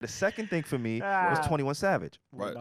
The second thing for me was 21 Savage. Right.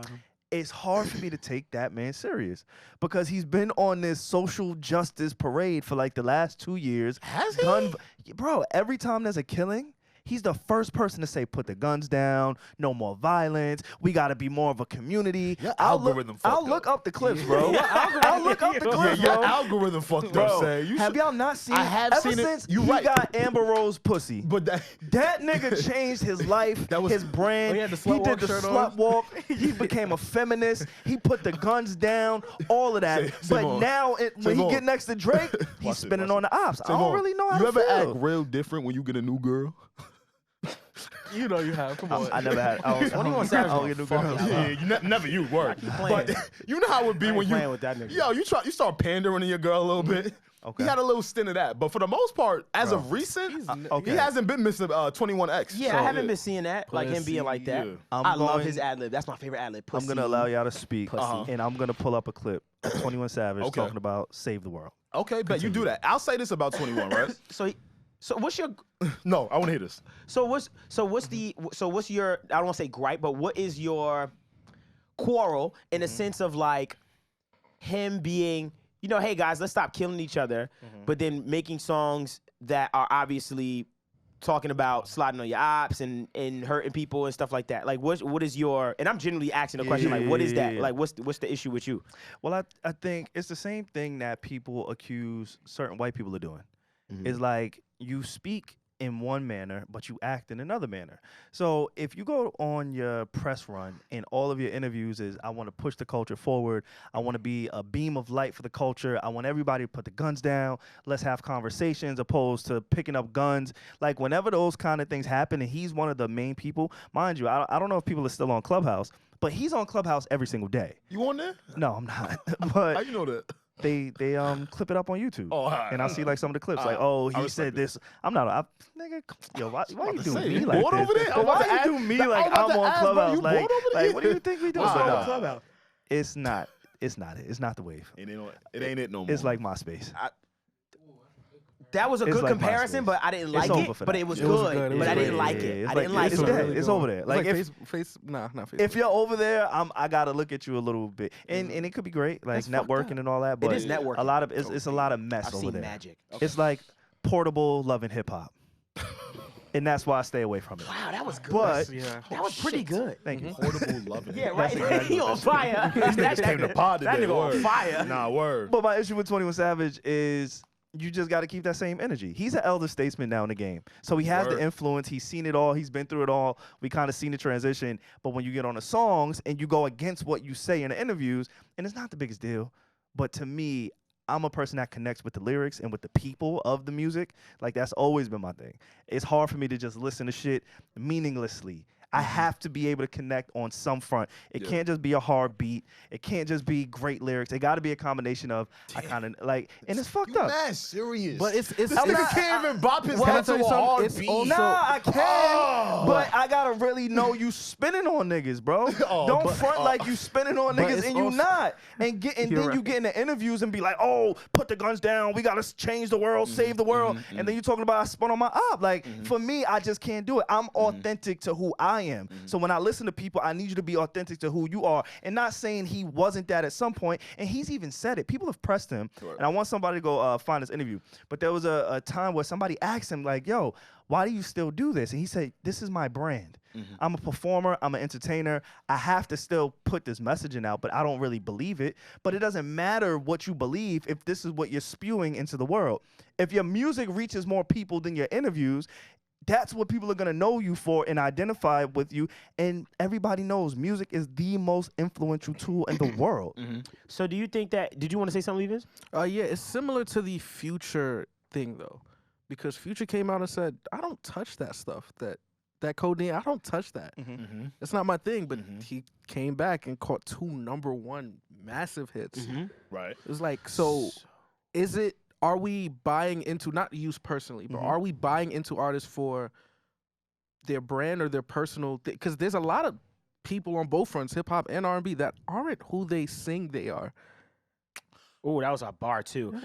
It's hard for me to take that man serious because he's been on this social justice parade for like the last 2 years. Has he? Bro, every time there's a killing, he's the first person to say, put the guns down, no more violence, we got to be more of a community. Your I'll algorithm fucked I'll up. look up the clips, bro. I'll look up the clips, Your bro. algorithm fucked Bro, up, Say. have y'all not seen I have ever seen it. since You he right. got Amber Rose pussy. But That nigga changed his life, his brand. he had the He slut did walk the shirt slut on. walk. He became a feminist. He put the guns down, all of that. Say But more. now, when he more. get next to Drake, he's Watch it, spinning watch on the ops. I don't Savon, really know how you to ever feel. act real different when you get a new girl? You know you have. Come on. I never had. I don't 21 Savage I don't gonna get no fuck girls. you. Yeah, never you word. But you know how it would be I ain't when you playing with that nigga. Yo, you start pandering to your girl a little bit. Okay. He had a little stint of that, but for the most part, as Bro. of recent, okay. he hasn't been Mr. 21X. Yeah, So, I haven't been seeing that, like him being like that. Yeah. I love going- his ad lib. That's my favorite ad lib. I'm gonna allow y'all to speak, Pussy. and I'm gonna pull up a clip of 21 Savage Okay. talking about save the world. Okay, bet you do that. I'll say this about 21, right? So what's your No, I want to hear this. what's your I don't want to say gripe, but what is your quarrel in the sense of like him being, you know, hey guys, let's stop killing each other, but then making songs that are obviously talking about sliding on your ops and hurting people and stuff like that. Like what is your, and I'm generally asking the question, like what is that? yeah. Like what's the issue with you? Well, I think it's the same thing that people accuse certain white people of doing. It's like you speak in one manner, but you act in another manner. So if you go on your press run and all of your interviews is, I want to push the culture forward, I want to be a beam of light for the culture, I want everybody to put the guns down, let's have conversations opposed to picking up guns. Like whenever those kind of things happen, and he's one of the main people, mind you, I don't know if people are still on Clubhouse, but he's on Clubhouse every single day. You on there? No, I'm not. How But you know that? they clip it up on YouTube. Oh, all right, and I all see right. like some of the clips, All like, right. oh, I he respect said it. this. I'm not, nigga, yo, why you to do say, me you like bored this? over there? I'm Why about to you do ask- me I'm like about I'm to on ask, bro, Clubhouse? you Like, bored over there? what do you think we do? What's So, up, no, dog? Clubhouse. it's not the wave. It ain't it no more. It's like MySpace. That was a It's good like comparison, MySpace. but I didn't It's like over it. for But that. it was It was good. good. It But was I great. didn't like Yeah, it. it's I like- didn't like it's it. there. really It's good. over there. It's Like, if not Facebook. if you're over there, I gotta look at you a little bit, and it could be great, like That's fucked networking up. and all that. It But is networking. a lot of it's a lot of mess I've over seen there. magic. It's like portable love and hip hop, and that's why I stay away from it. Wow, that was good. But Yeah. that was pretty good. thank you. portable loving. Yeah, That's right. exactly He what on that fire. Niggas came to pod That today. nigga on word. fire. Nah, word. But my issue with 21 Savage is you just got to keep that same energy. He's an elder statesman now in the game. So he has Word. the influence. He's seen it all. He's been through it all. We kind of seen the transition. But when you get on the songs and you go against what you say in the interviews, and it's not the biggest deal, but to me, I'm a person that connects with the lyrics and with the people of the music. Like, that's always been my thing. It's hard for me to just listen to shit meaninglessly. I have to be able to connect on some front. It can't just be a hard beat. It can't just be great lyrics. It got to be a combination of, I kind of like, and it's fucked up. Mad serious. But it's This nigga can't even bop his head to a hard It's beat. also- Nah, I can, Oh. but I gotta really know you spinning on niggas, bro. Oh, Don't but- front like you spinning on But niggas it's and you also- not. And You're then you right. get in the interviews and be like, oh, put the guns down. We gotta change the world, save the world. And then you talking about I spun on my op. Like for me, I just can't do it. I'm authentic to who I am. So when I listen to people, I need you to be authentic to who you are, and not saying he wasn't that at some point. And he's even said it. People have pressed him, and I want somebody to go find this interview. But there was a time where somebody asked him like, yo, why do you still do this? And he said, this is my brand. I'm a performer. I'm an entertainer. I have to still put this messaging out, but I don't really believe it. But it doesn't matter what you believe if this is what you're spewing into the world. If your music reaches more people than your interviews, that's what people are going to know you for and identify with you. And everybody knows music is the most influential tool in the world. So do you think that, did you want to say something, Levis? Yeah, it's similar to the Future thing though, because Future came out and said, "I don't touch that stuff. That codeine, I don't touch that. That's not my thing." But he came back and caught 2 #1 massive hits. Right. It's like, so is it? Are we buying into, not you personally, but are we buying into artists for their brand or their personal? Because there's a lot of people on both fronts, hip hop and R&B, that aren't who they sing they are. Oh, that was a bar too.